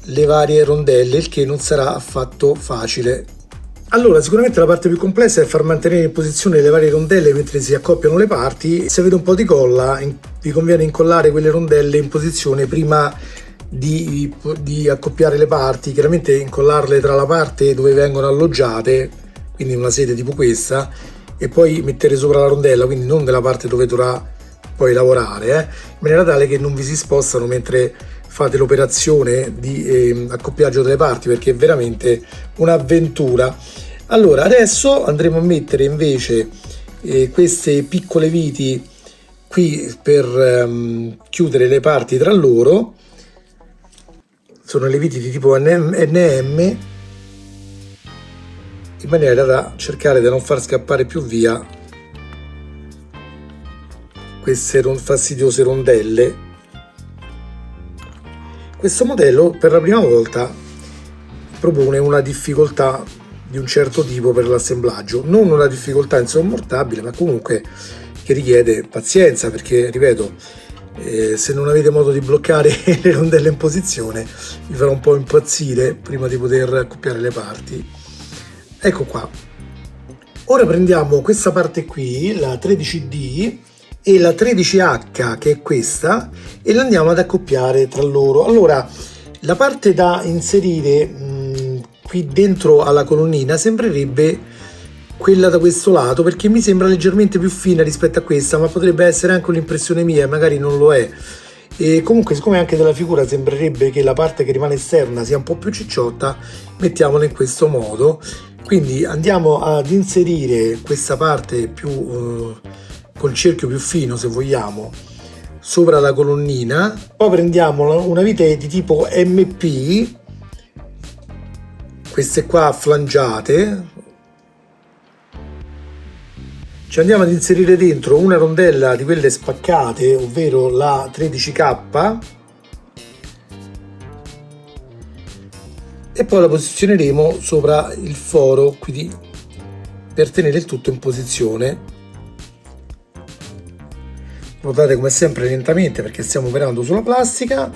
S2: le varie rondelle, il che non sarà affatto facile. Allora, sicuramente la parte più complessa è far mantenere in posizione le varie rondelle mentre si accoppiano le parti. Se avete un po' di colla, vi conviene incollare quelle rondelle in posizione prima di accoppiare le parti, chiaramente incollarle tra la parte dove vengono alloggiate, quindi una sede tipo questa, e poi mettere sopra la rondella, quindi non nella parte dove dovrà poi lavorare, in maniera tale che non vi si spostano mentre fate l'operazione di accoppiaggio delle parti, perché è veramente un'avventura. Allora, adesso andremo a mettere invece queste piccole viti qui per chiudere le parti tra loro. Sono le viti di tipo NM, in maniera da cercare di non far scappare più via queste fastidiose rondelle. Questo modello per la prima volta propone una difficoltà di un certo tipo per l'assemblaggio, non una difficoltà insormontabile, ma comunque che richiede pazienza, perché ripeto, se non avete modo di bloccare le rondelle in posizione vi farà un po' impazzire prima di poter accoppiare le parti. Ecco qua. Ora prendiamo questa parte qui, la 13D e la 13H, che è questa, e la andiamo ad accoppiare tra loro. Allora, la parte da inserire qui dentro alla colonnina sembrerebbe quella da questo lato, perché mi sembra leggermente più fina rispetto a questa, ma potrebbe essere anche un'impressione mia, magari non lo è. E comunque, siccome anche dalla figura sembrerebbe che la parte che rimane esterna sia un po' più cicciotta, mettiamola in questo modo. Quindi andiamo ad inserire questa parte più col cerchio più fino, se vogliamo, sopra la colonnina. Poi prendiamo una vite di tipo MP, queste qua flangiate, ci andiamo ad inserire dentro una rondella di quelle spaccate, ovvero la 13K, e poi la posizioneremo sopra il foro qui per tenere il tutto in posizione. Ruotate come sempre lentamente, perché stiamo operando sulla plastica.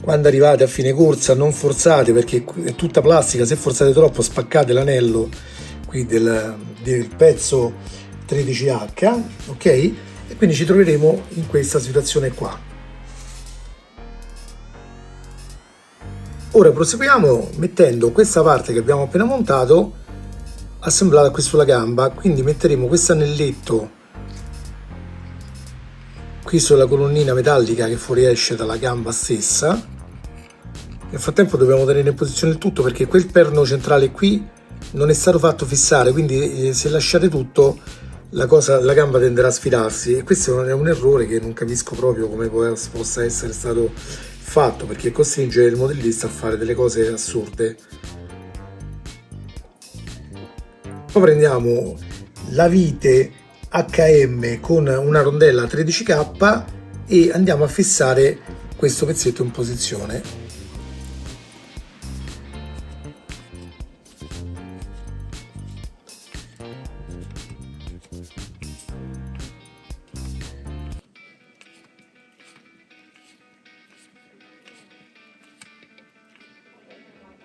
S2: Quando arrivate a fine corsa non forzate, perché è tutta plastica, se forzate troppo spaccate l'anello qui del pezzo 13H, ok? E quindi ci troveremo in questa situazione qua. Ora proseguiamo mettendo questa parte che abbiamo appena montato assemblata qui sulla gamba, quindi metteremo questo anelletto qui sulla colonnina metallica che fuoriesce dalla gamba stessa. Nel frattempo dobbiamo tenere in posizione il tutto perché quel perno centrale qui non è stato fatto fissare, quindi se lasciate tutto la gamba tenderà a sfilarsi, e questo è un errore che non capisco proprio come possa essere stato fatto, perché costringe il modellista a fare delle cose assurde. Poi prendiamo la vite HM con una rondella 13K e andiamo a fissare questo pezzetto in posizione.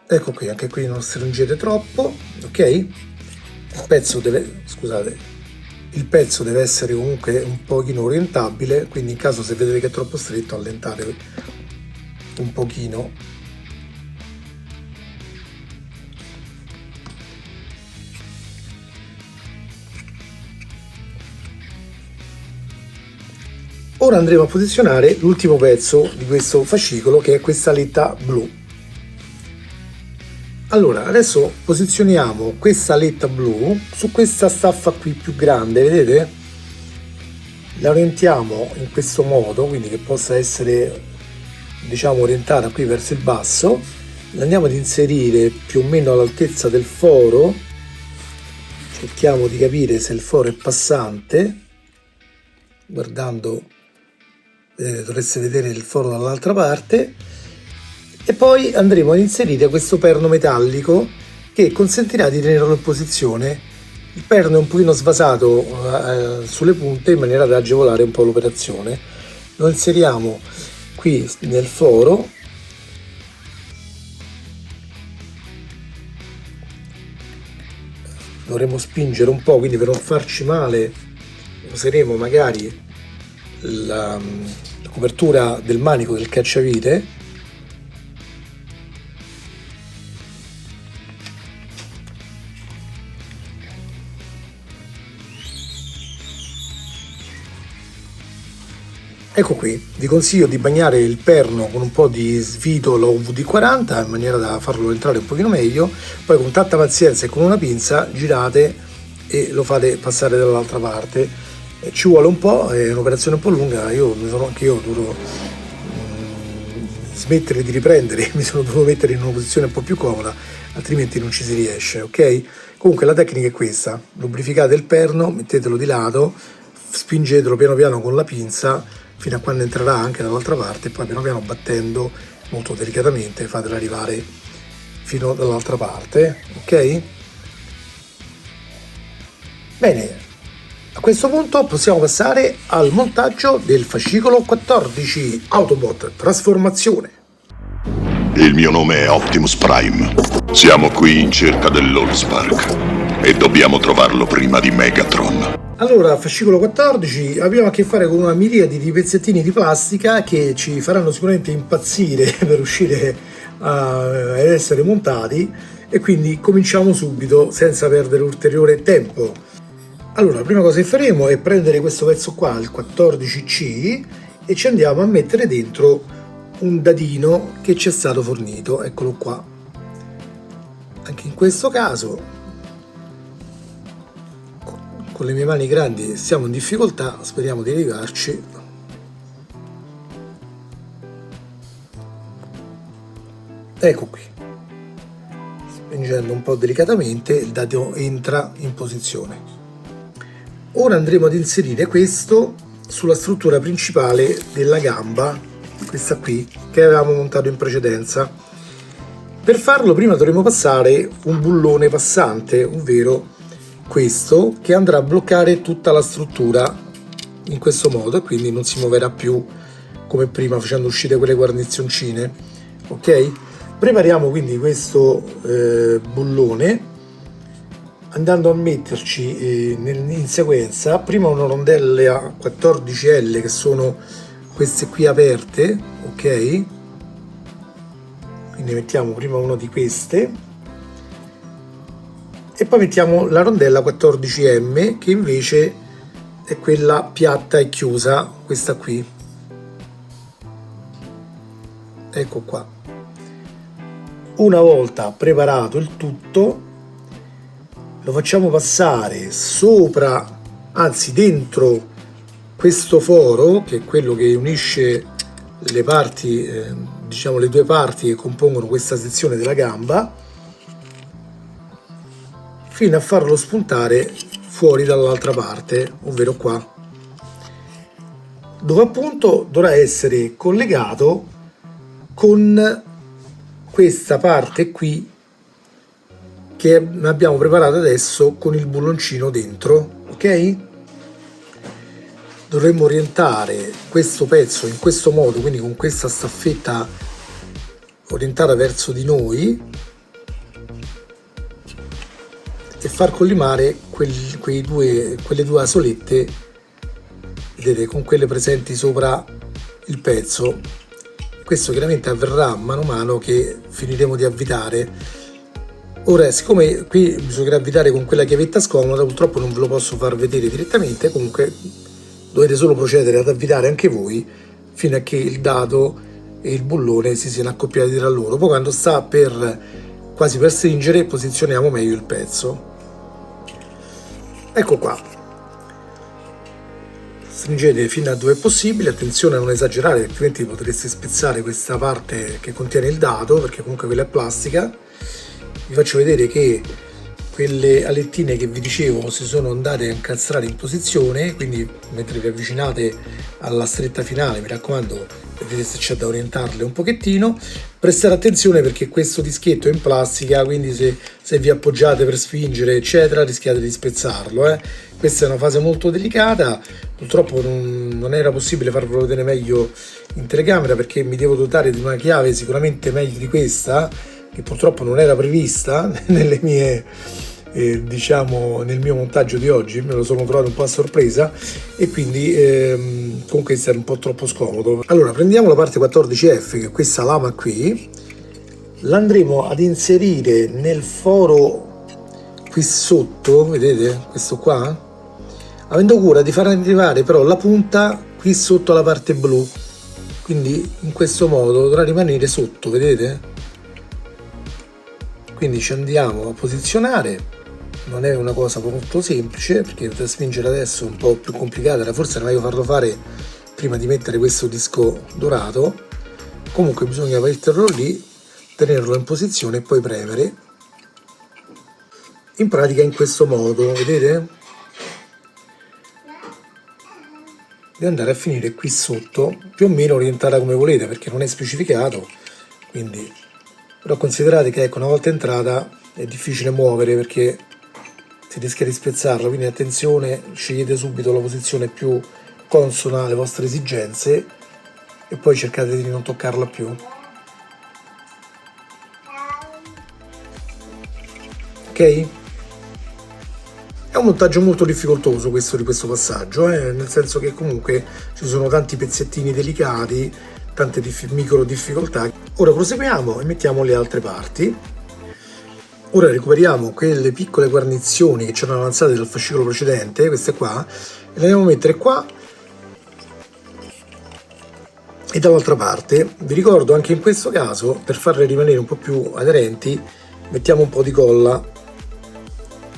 S2: Ecco qui, anche qui non stringete troppo, ok? Il pezzo deve essere comunque un pochino orientabile, quindi in caso se vedete che è troppo stretto allentate un pochino. Ora andremo a posizionare l'ultimo pezzo di questo fascicolo, che è questa aletta blu. Allora, adesso posizioniamo questa aletta blu su questa staffa qui più grande, vedete? La orientiamo in questo modo, quindi che possa essere, diciamo, orientata qui verso il basso. La andiamo ad inserire più o meno all'altezza del foro. Cerchiamo di capire se il foro è passante. Guardando, vedete, dovreste vedere il foro dall'altra parte. E poi andremo ad inserire questo perno metallico che consentirà di tenerlo in posizione. Il perno è un pochino svasato sulle punte in maniera da agevolare un po' l'operazione. Lo inseriamo qui nel foro. Dovremo spingere un po', quindi per non farci male useremo magari la copertura del manico del cacciavite. Ecco qui, vi consiglio di bagnare il perno con un po' di svitolo VD40 in maniera da farlo entrare un pochino meglio, poi con tanta pazienza e con una pinza girate e lo fate passare dall'altra parte. Ci vuole un po', è un'operazione un po' lunga, anche io ho dovuto smettere di riprendere, mi sono dovuto mettere in una posizione un po' più comoda, altrimenti non ci si riesce, ok? Comunque la tecnica è questa: lubrificate il perno, mettetelo di lato, spingetelo piano piano con la pinza fino a quando entrerà anche dall'altra parte, e poi piano piano battendo molto delicatamente fatelo arrivare fino dall'altra parte, ok? Bene, a questo punto possiamo passare al montaggio del fascicolo 14 Autobot Trasformazione.
S1: Il mio nome è Optimus Prime. Siamo qui in cerca dell'Allspark e dobbiamo trovarlo prima di Megatron.
S2: Allora, fascicolo 14, abbiamo a che fare con una miriade di pezzettini di plastica che ci faranno sicuramente impazzire per riuscire ad essere montati, e quindi cominciamo subito senza perdere ulteriore tempo. Allora, la prima cosa che faremo è prendere questo pezzo qua, il 14C, e ci andiamo a mettere dentro un dadino che ci è stato fornito, eccolo qua. Anche in questo caso con le mie mani grandi siamo in difficoltà, speriamo di arrivarci. Ecco qui, spingendo un po' delicatamente il dado entra in posizione. Ora andremo ad inserire questo sulla struttura principale della gamba, questa qui che avevamo montato in precedenza. Per farlo prima dovremo passare un bullone passante, ovvero questo, che andrà a bloccare tutta la struttura in questo modo, e quindi non si muoverà più come prima facendo uscire quelle guarnizioncine, ok? Prepariamo quindi questo bullone andando a metterci in sequenza prima una rondella 14L, che sono queste qui aperte, ok? Quindi mettiamo prima una di queste e poi mettiamo la rondella 14M, che invece è quella piatta e chiusa, questa qui, ecco qua. Una volta preparato il tutto, lo facciamo passare sopra, anzi dentro questo foro, che è quello che unisce le parti, diciamo le due parti che compongono questa sezione della gamba, fino a farlo spuntare fuori dall'altra parte, ovvero qua, dove appunto dovrà essere collegato con questa parte qui che abbiamo preparato adesso con il bulloncino dentro, ok? Dovremmo orientare questo pezzo in questo modo, quindi con questa staffetta orientata verso di noi, e far collimare quelle due asolette, vedete, con quelle presenti sopra il pezzo. Questo chiaramente avverrà mano a mano che finiremo di avvitare. Ora, siccome qui bisognerà avvitare con quella chiavetta scomoda, purtroppo non ve lo posso far vedere direttamente, comunque dovete solo procedere ad avvitare anche voi fino a che il dado e il bullone si siano accoppiati tra loro. Poi quando sta quasi per stringere, posizioniamo meglio il pezzo. Ecco qua. Stringete fino a dove è possibile, attenzione a non esagerare, altrimenti potreste spezzare questa parte che contiene il dado, perché comunque quella è plastica. Vi faccio vedere che quelle alettine che vi dicevo si sono andate a incastrare in posizione, quindi mentre vi avvicinate alla stretta finale, mi raccomando, vedete se c'è da orientarle un pochettino. Prestare attenzione perché questo dischetto è in plastica, quindi se vi appoggiate per spingere eccetera rischiate di spezzarlo. Questa è una fase molto delicata, purtroppo non era possibile farvelo vedere meglio in telecamera perché mi devo dotare di una chiave sicuramente meglio di questa, che purtroppo non era prevista nelle mie diciamo nel mio montaggio di oggi, me lo sono trovato un po' a sorpresa e quindi con questo era un po' troppo scomodo. Allora prendiamo la parte 14F, che è questa lama qui, l'andremo ad inserire nel foro qui sotto, vedete questo qua, avendo cura di far arrivare però la punta qui sotto alla parte blu, quindi in questo modo dovrà rimanere sotto, vedete? Quindi ci andiamo a posizionare, non è una cosa molto semplice perché da spingere adesso è un po' più complicata, forse era meglio farlo fare prima di mettere questo disco dorato. Comunque bisogna metterlo lì, tenerlo in posizione e poi premere, in pratica in questo modo, vedete? Deve andare a finire qui sotto, più o meno orientata come volete perché non è specificato, quindi però considerate che ecco, una volta entrata è difficile muovere perché si rischia di spezzarla, quindi attenzione, scegliete subito la posizione più consona alle vostre esigenze e poi cercate di non toccarla più. Ok? È un montaggio molto difficoltoso questo di questo passaggio, nel senso che comunque ci sono tanti pezzettini delicati, tante micro difficoltà. Ora proseguiamo e mettiamo le altre parti. Ora recuperiamo quelle piccole guarnizioni che c'erano avanzate dal fascicolo precedente, queste qua, e le andiamo a mettere qua e dall'altra parte. Vi ricordo anche in questo caso, per farle rimanere un po' più aderenti, mettiamo un po' di colla,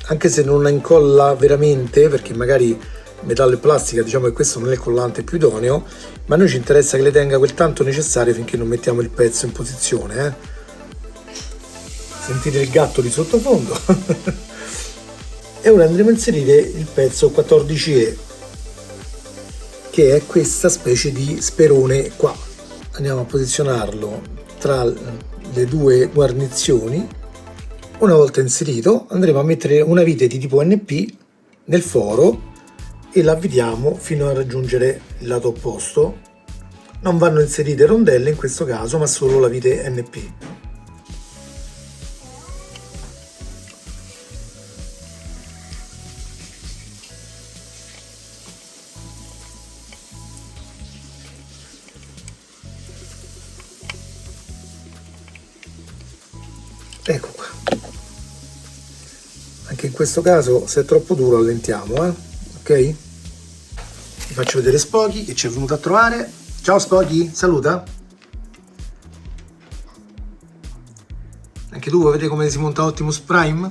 S2: anche se non la incolla veramente, perché magari metallo e plastica, diciamo che questo non è il collante più idoneo, ma a noi ci interessa che le tenga quel tanto necessario finché non mettiamo il pezzo in posizione. Sentite il gatto di sottofondo. E ora andremo a inserire il pezzo 14E, che è questa specie di sperone qua. Andiamo a posizionarlo tra le due guarnizioni. Una volta inserito andremo a mettere una vite di tipo NP nel foro e la avvitiamo fino a raggiungere il lato opposto. Non vanno inserite rondelle in questo caso, ma solo la vite NP. Ecco qua. Anche in questo caso, se è troppo duro, allentiamo, ok? Vi faccio vedere Spocky che ci è venuto a trovare. Ciao Spocky, saluta. Anche tu vuoi vedere come si monta Optimus Prime?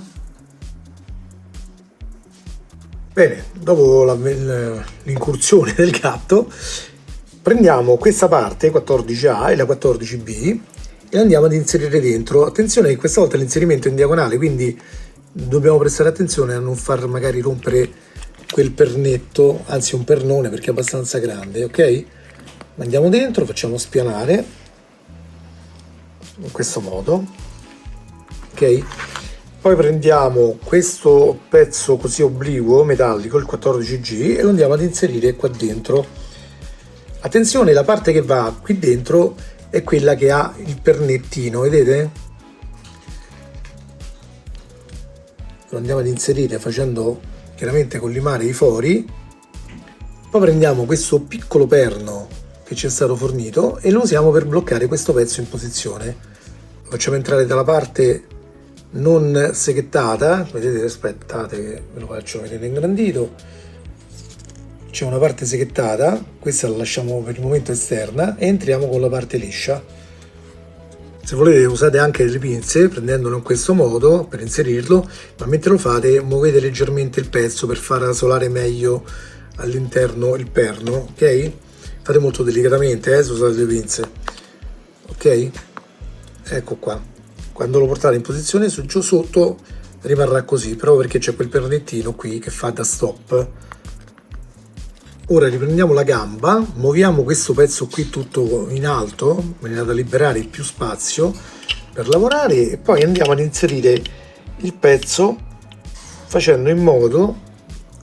S2: Bene, dopo l'incursione del gatto, prendiamo questa parte 14A e la 14B e la andiamo ad inserire dentro. Attenzione che questa volta l'inserimento è in diagonale, quindi dobbiamo prestare attenzione a non far magari rompere quel pernetto, anzi un pernone, perché è abbastanza grande, ok? Andiamo dentro, facciamo spianare in questo modo, ok? Poi prendiamo questo pezzo così obliquo metallico, il 14G, e lo andiamo ad inserire qua dentro. Attenzione, la parte che va qui dentro è quella che ha il pernettino, vedete? Lo andiamo ad inserire facendo chiaramente collimare i fori. Poi prendiamo questo piccolo perno che ci è stato fornito e lo usiamo per bloccare questo pezzo in posizione. Lo facciamo entrare dalla parte non seghettata, vedete, aspettate che ve lo faccio vedere ingrandito. C'è una parte seghettata, questa la lasciamo per il momento esterna e entriamo con la parte liscia. Se volete usate anche delle pinze, prendendolo in questo modo per inserirlo, ma mentre lo fate muovete leggermente il pezzo per far asolare meglio all'interno il perno, ok? Fate molto delicatamente se usate le pinze, ok? Ecco qua. Quando lo portate in posizione giù sotto rimarrà così, però perché c'è quel pernettino qui che fa da stop. Ora riprendiamo la gamba, muoviamo questo pezzo qui tutto in alto in maniera da liberare più spazio per lavorare e poi andiamo ad inserire il pezzo facendo in modo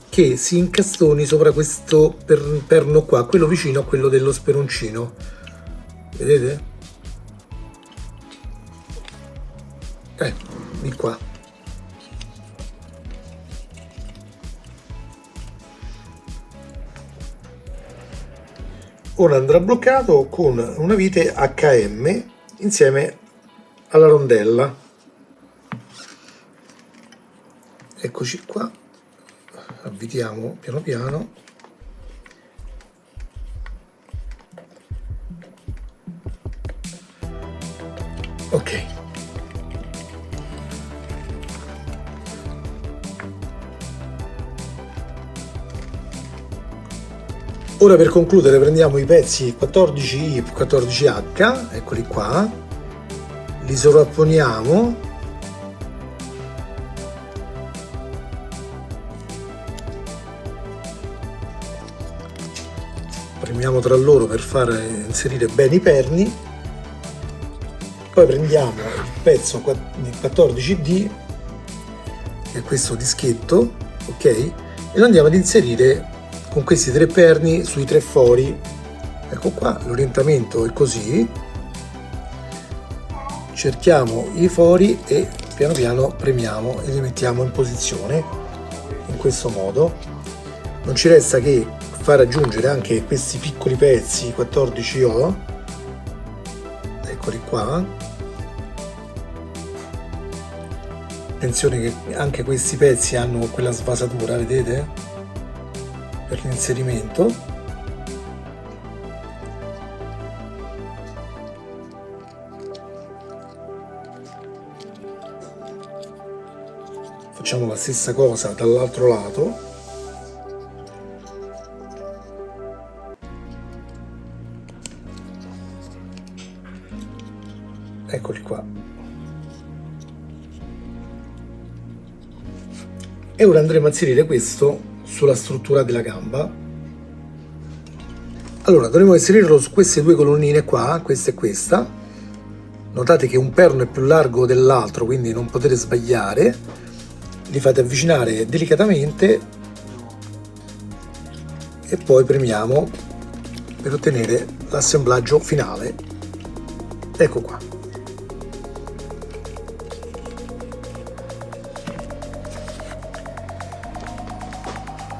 S2: che si incastoni sopra questo perno qua, quello vicino a quello dello speroncino, vedete? Di qua. Ora andrà bloccato con una vite HM insieme alla rondella. Eccoci qua, avvitiamo piano piano. Ok. Ora per concludere prendiamo i pezzi 14i e 14H, eccoli qua, li sovrapponiamo premiamo tra loro per far inserire bene i perni, poi prendiamo il pezzo 14D, che è questo dischetto, ok, e lo andiamo ad inserire con questi tre perni sui tre fori. Ecco qua, l'orientamento è così, cerchiamo i fori e piano piano premiamo e li mettiamo in posizione in questo modo. Non ci resta che far aggiungere anche questi piccoli pezzi 14O, eccoli qua. Attenzione che anche questi pezzi hanno quella svasatura, vedete? Per l'inserimento. Facciamo la stessa cosa dall'altro lato. Eccoli qua. E ora andremo a inserire questo sulla struttura della gamba. Allora dovremo inserirlo su queste due colonnine qua, questa e questa. Notate che un perno è più largo dell'altro, quindi non potete sbagliare. Li fate avvicinare delicatamente e poi premiamo per ottenere l'assemblaggio finale. Ecco qua.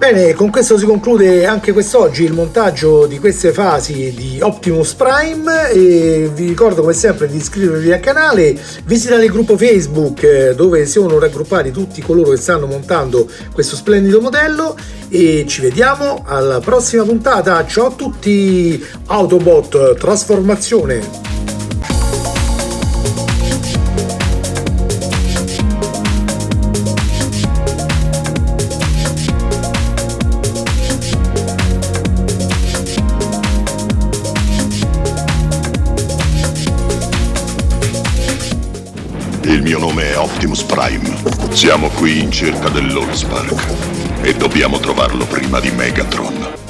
S2: Bene, con questo si conclude anche quest'oggi il montaggio di queste fasi di Optimus Prime e vi ricordo come sempre di iscrivervi al canale, visitate il gruppo Facebook dove sono raggruppati tutti coloro che stanno montando questo splendido modello e ci vediamo alla prossima puntata. Ciao a tutti, Autobot trasformazione!
S1: Il mio nome è Optimus Prime. Siamo qui in cerca dell'Allspark e dobbiamo trovarlo prima di Megatron.